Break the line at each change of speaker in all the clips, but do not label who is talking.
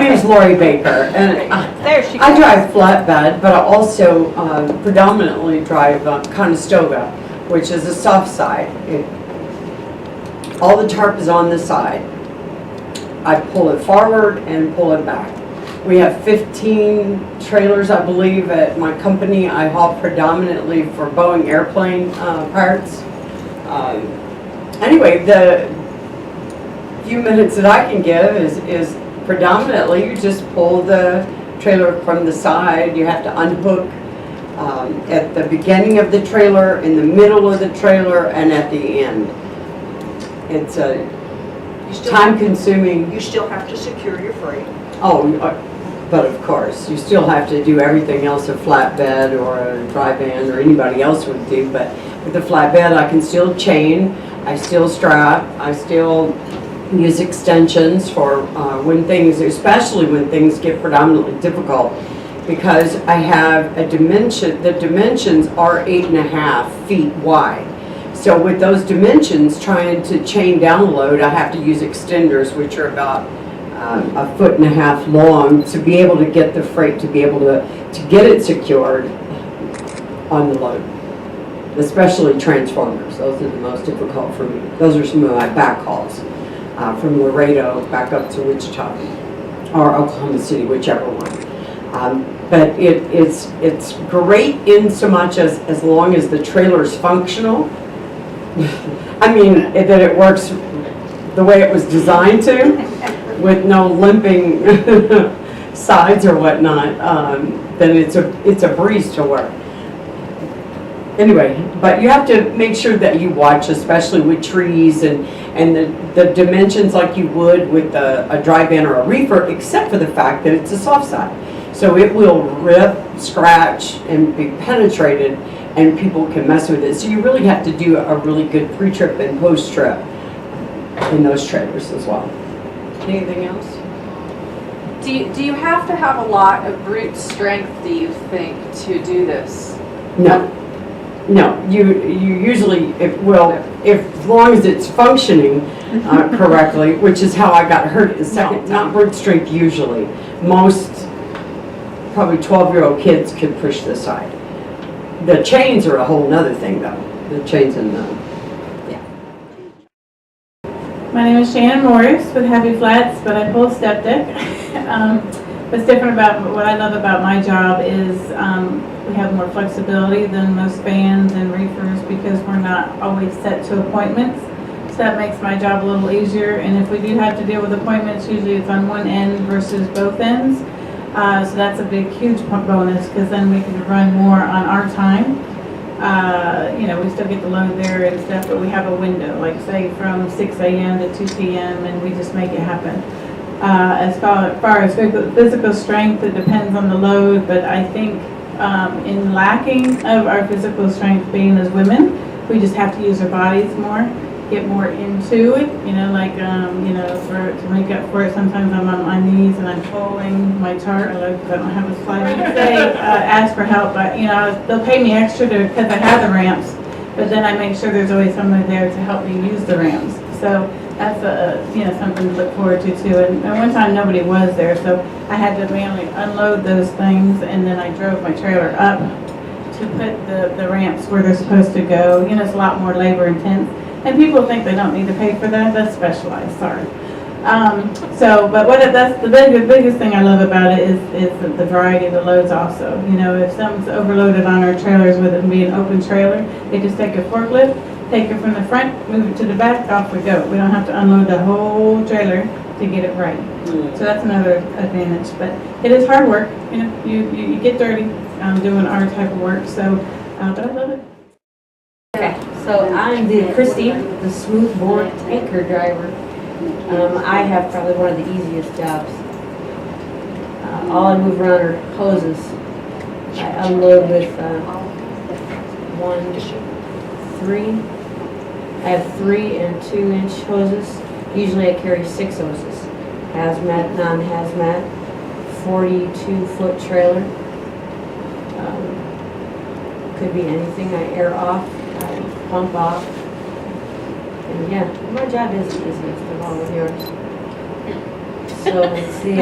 name's Lori Baker, and I drive flatbed, but I also predominantly drive Conestoga, which is a soft side. All the tarp is on the side. I pull it forward and pull it back. We have 15 trailers, I believe, at my company. I haul predominantly for Boeing airplane parts. Anyway, the few minutes that I can give is predominantly you just pull the trailer from the side. You have to unhook at the beginning of the trailer, in the middle of the trailer, and at the end. It's time consuming.
You still have to secure your freight.
Oh, but of course, you still have to do everything else a flatbed or a dry van or anybody else would do. But with the flatbed, I can still chain, I still strap, I still use extensions for when things, especially when things get predominantly difficult, because I have a dimension, the dimensions are 8.5 feet wide. So with those dimensions, trying to chain down a load, I have to use extenders, which are about 1.5 feet long, to be able to get the freight, to be able to get it secured on the load. Especially transformers, those are the most difficult for me. Those are some of my back hauls from Laredo back up to Wichita or Oklahoma City, whichever one. But it's great in so much as long as the trailer's functional. I mean, that it works the way it was designed to, with no limping sides or whatnot. Then it's a breeze to work. Anyway, but you have to make sure that you watch, especially with trees and the dimensions like you would with a dry van or a reefer, except for the fact that it's a soft side. So it will rip, scratch, and be penetrated, and people can mess with it. So you really have to do a really good pre-trip and post-trip in those trailers as well. Anything else?
Do you have to have a lot of brute strength, do you think, to do this?
No. No, you usually, as long as it's functioning correctly, which is how I got hurt the second, not brute strength usually. Most, probably 12-year-old kids could push this side. The chains are a whole nother thing though, the chains and
My name is Shannon Morris with Happy Flats, but I pull a step deck. What's different about, what I love about my job is we have more flexibility than most vans and reefers because we're not always set to appointments. So that makes my job a little easier. And if we do have to deal with appointments, usually it's on one end versus both ends. So that's a big, huge bonus because then we can run more on our time. You know, we still get the load there and stuff, but we have a window, like say from 6 a.m. to 2 p.m. and we just make it happen. As far as physical strength, it depends on the load, but I think in lacking of our physical strength being as women, we just have to use our bodies more, get more into it, you know, like, you know, to make up for it, sometimes I'm on my knees and I'm pulling my chart, I don't have a slide, say, ask for help, but, you know, they'll pay me extra because I have the ramps, but then I make sure there's always someone there to help me use the ramps, so that's you know, something to look forward to too. And one time nobody was there, so I had to manually unload those things, and then I drove my trailer up to put the ramps where they're supposed to go. You know, it's a lot more labor intense, and people think they don't need to pay for that. That's specialized. Sorry. That's the biggest thing I love about it is the variety of the loads. Also, you know, if something's overloaded on our trailers with it being an open trailer, they just take a forklift. Take it from the front, move it to the back, off we go. We don't have to unload the whole trailer to get it right. So that's another advantage. But it is hard work. You know, you get dirty doing our type of work. So, but I love it.
Okay, so I'm Christy, the smoothbore tanker driver. I have probably one of the easiest jobs. All I move around are hoses. I unload with 3. I have 3 and 2-inch hoses. Usually I carry 6 hoses. Hazmat, non-hazmat, 42-foot trailer. Could be anything. I air off, I pump off. And yeah, my job is the easiest of all of yours. So it's the,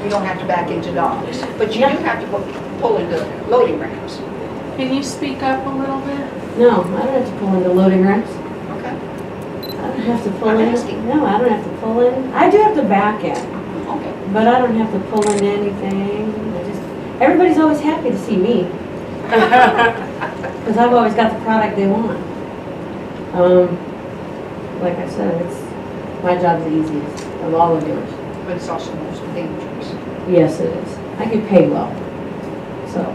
You don't have to back into docks, but you do have to pull into loading ramps.
Can you speak up a little bit?
no, I don't have to pull into loading ramps.
Okay.
I don't have to pull
I'm
in.
asking.
No, I don't have to pull in. I do have to back in,
Okay.
but I don't have to pull into anything. Everybody's always happy to see me, because I've always got the product they want. Like I said, my job's the easiest of all of yours.
But it's also most dangerous.
Yes, it is. I get paid well. So,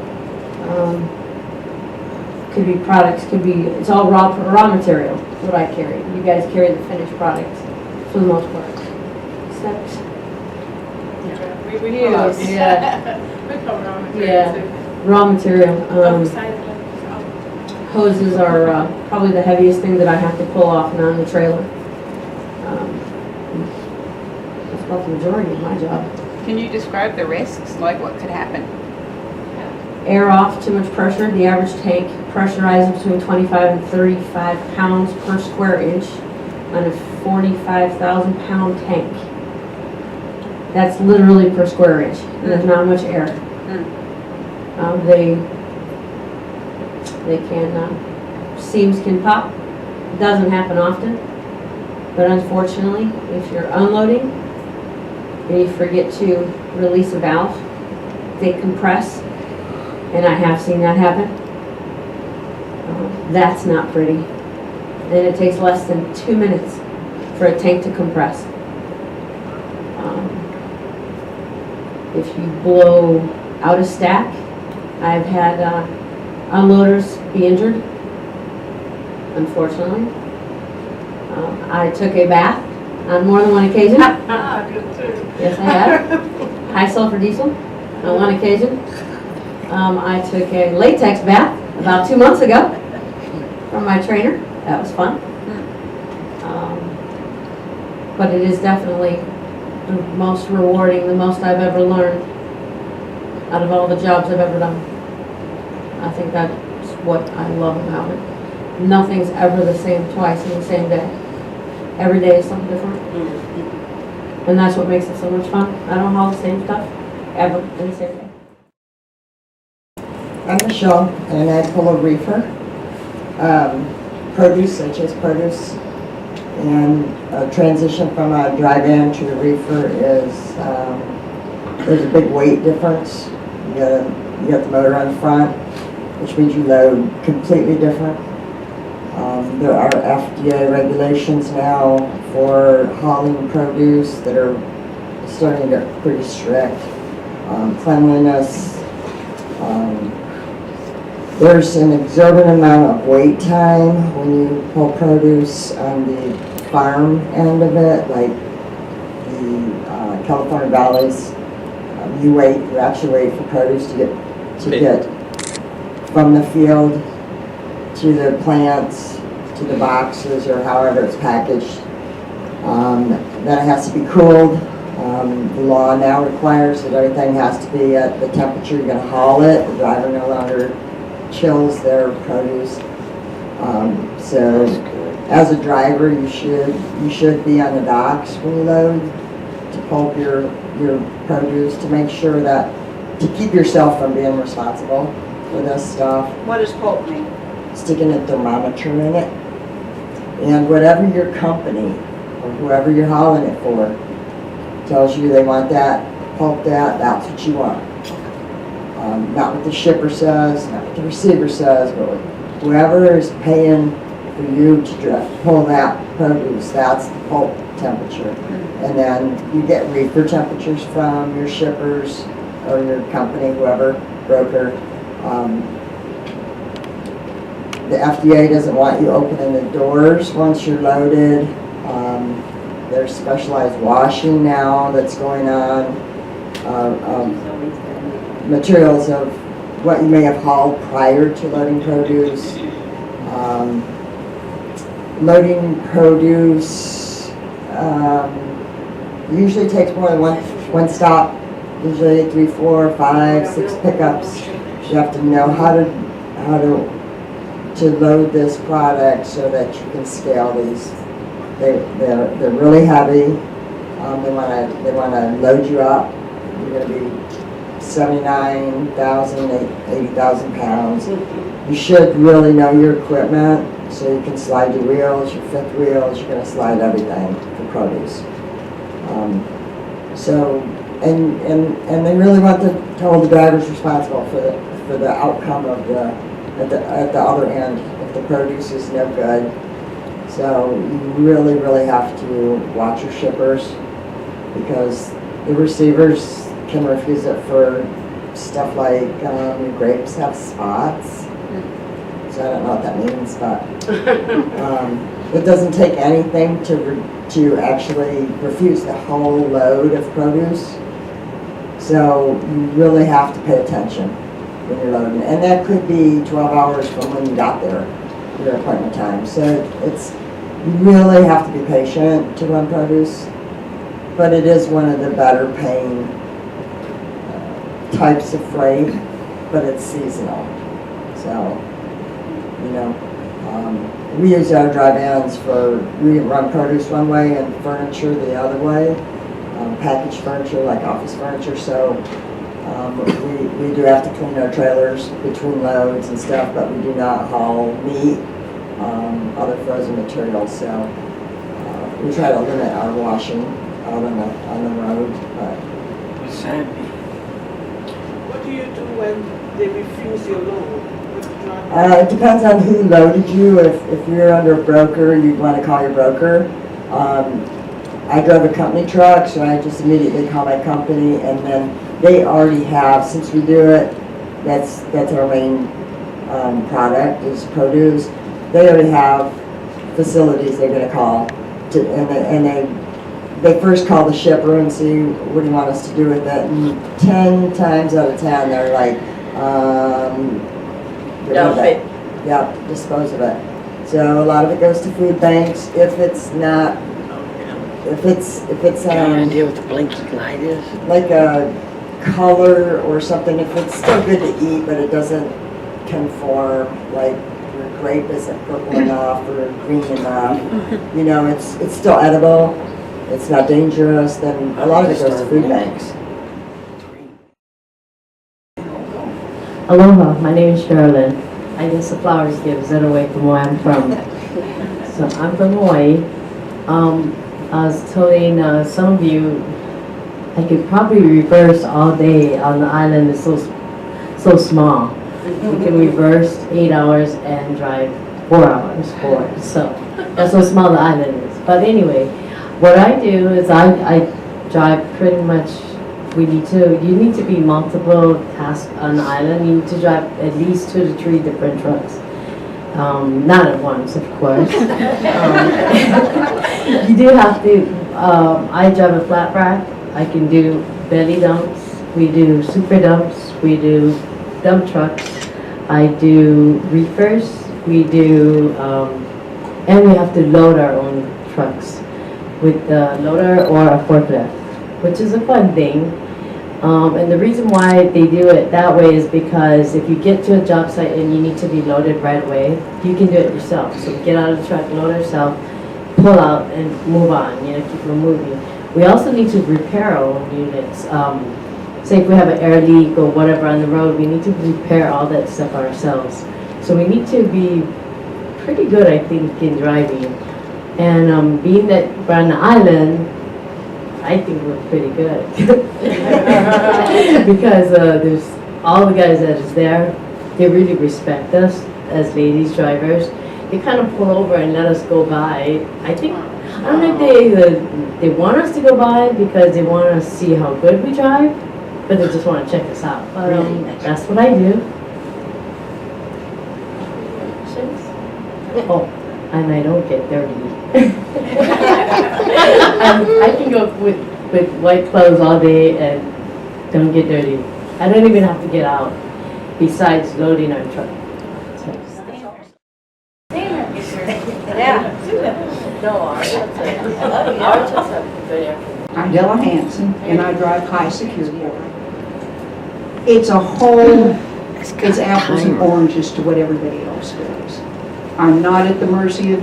could be products, it's all raw material, what I carry. You guys carry the finished products for the most part. Except,
We
you,
close.
yeah,
We cover raw
Yeah.
material too.
raw material.
Oversized.
Hoses are probably the heaviest thing that I have to pull off and on the trailer. That's about the majority of my job.
Can you describe the risks, like what could happen?
Air off, too much pressure. The average tank pressurizes between 25 and 35 pounds per square inch on a 45,000 pound tank. That's literally per square inch. And there's not much air. They can, seams can pop. It doesn't happen often. But unfortunately, if you're unloading and you forget to release a valve, they compress. And I have seen that happen. That's not pretty. And it takes less than 2 minutes for a tank to compress. If you blow out a stack, I've had unloaders be injured, unfortunately. I took a bath on more than one occasion. Yes, I have. High sulfur diesel on one occasion. I took a latex bath about 2 months ago from my trainer. That was fun. But it is definitely the most rewarding, the most I've ever learned out of all the jobs I've ever done. I think that's what I love about it. Nothing's ever the same twice in the same day. Every day is something different. And that's what makes it so much fun. I don't haul the same stuff ever in the same day.
I'm Michelle, and I pull a reefer. Produce, I chase produce. And a transition from a dry van to a reefer is, there's a big weight difference. You got the motor on the front, which means you load completely different. There are FDA regulations now for hauling produce that are starting to get pretty strict. Cleanliness. There's an exorbitant amount of wait time when you pull produce on the farm end of it, like the California valleys. You actually wait for produce to get from the field to the plants, to the boxes, or however it's packaged. Then it has to be cooled. The law now requires that everything has to be at the temperature you're going to haul it. The driver no longer chills their produce. So as a driver, you should be on the docks when you load to pulp your produce, to make sure that, to keep yourself from being responsible for this stuff.
What does pulp mean?
Sticking a thermometer in it. And whatever your company or whoever you're hauling it for tells you they want that, pulp that's what you want. Not what the shipper says, not what the receiver says, but what whoever is paying for you to pull that produce, that's the pulp temperature. And then you get reefer temperatures from your shippers or your company, whoever, broker. The FDA doesn't want you opening the doors once you're loaded. There's specialized washing now that's going on. Materials of what you may have hauled prior to loading produce. Loading produce usually takes more than one stop. Usually 3, 4, 5, 6 pickups. You have to know how to load this product so that you can scale these. They're really heavy. They wanna load you up. You're gonna be 79,000, 80,000 pounds. You should really know your equipment, so you can slide your wheels, your fifth wheels, you're gonna slide everything for produce. And they really want to hold the drivers responsible for the outcome of at the other end, if the produce is no good. So you really have to watch your shippers, because the receivers can refuse it for stuff like your grapes have spots. So I don't know what that means, but it doesn't take anything to actually refuse the whole load of produce. So you really have to pay attention when you're loading. And that could be 12 hours from when you got there, your appointment time. So you really have to be patient to run produce. But it is one of the better paying types of freight, but it's seasonal. So, we use our dry vans we run produce one way and furniture the other way, packaged furniture like office furniture. So we do have to clean our trailers between loads and stuff, but we do not haul meat, other frozen materials. So we try to limit our washing out on the road. But
What do you do when they refuse your load?
it depends on who loaded you. If you're under a broker, you'd want to call your broker. I drove a company truck, so I just immediately call my company, and then they already have, since we do it, that's our main product is produce. They already have facilities they're going to call, and they first call the shipper and see what do you want us to do with it. And 10 times out of 10, they're like,
Dump it.
Yeah, dispose of it. So a lot of it goes to food banks. If it's not, if it's
Any idea what the blinky light is?
like a color or something, if it's still good to eat, but it doesn't conform, like your grape isn't purple enough or green enough, it's still edible, it's not dangerous, then a lot of it goes to food banks.
Aloha, my name is Sherilyn. I guess the flowers gives it away from where I'm from. So I'm from Hawaii. I was telling some of you, I could probably reverse all day on the island. It's so small. You can reverse 8 hours and drive 4 hours forward. So that's how small the island is. But anyway, what I do is I drive pretty much. You need to be multiple tasks on the island. You need to drive at least 2 to 3 different trucks. Not at once, of course. You do have to, I drive a flat rack. I can do belly dumps. We do super dumps. We do dump trucks. I do reefers. We do, and we have to load our own trucks with a loader or a forklift, which is a fun thing. And the reason why they do it that way is because if you get to a job site and you need to be loaded right away, you can do it yourself. So get out of the truck, load yourself, pull out, and move on. Keep on moving. We also need to repair our own units. Say if we have an air leak or whatever on the road, we need to repair all that stuff ourselves. So we need to be pretty good, I think, in driving. And being that we're on the island, I think we're pretty good. Because there's all the guys that is there, they really respect us as ladies drivers. They kind of pull over and let us go by. I don't know if they want us to go by because they want to see how good we drive, but they just want to check us out. But that's what I do. Oh, and I don't get dirty. I can go with white clothes all day and don't get dirty. I don't even have to get out besides loading our truck.
I'm Della Hanson, and I drive high security. It's it's apples and oranges to what everybody else does. I'm not at the mercy of,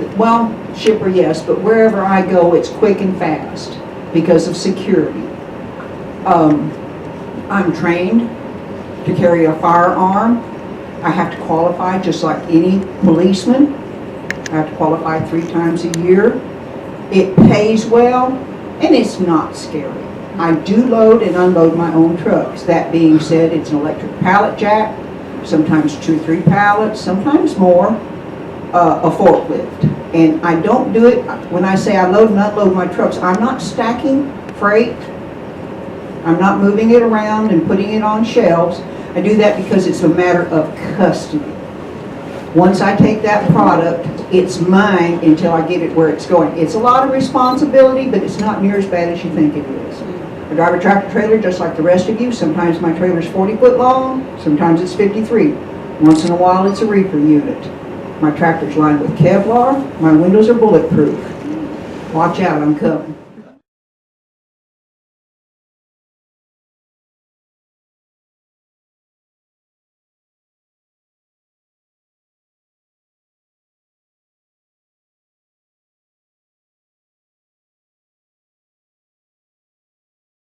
shipper, yes, but wherever I go, it's quick and fast. because of security. I'm trained to carry a firearm. I have to qualify just like any policeman. I have to qualify 3 times a year. It pays well, and it's not scary. I do load and unload my own trucks. That being said, it's an electric pallet jack, sometimes 2 or 3 pallets, sometimes more, a forklift. And I don't do it, when I say I load and unload my trucks, I'm not stacking freight. I'm not moving it around and putting it on shelves. I do that because it's a matter of custody. Once I take that product, it's mine until I get it where it's going. It's a lot of responsibility, but it's not near as bad as you think it is. I drive a tractor trailer just like the rest of you. Sometimes my trailer's 40 foot long, sometimes it's 53. Once in a while it's a reefer unit. My tractor's lined with Kevlar, my windows are bulletproof. Watch out, I'm coming.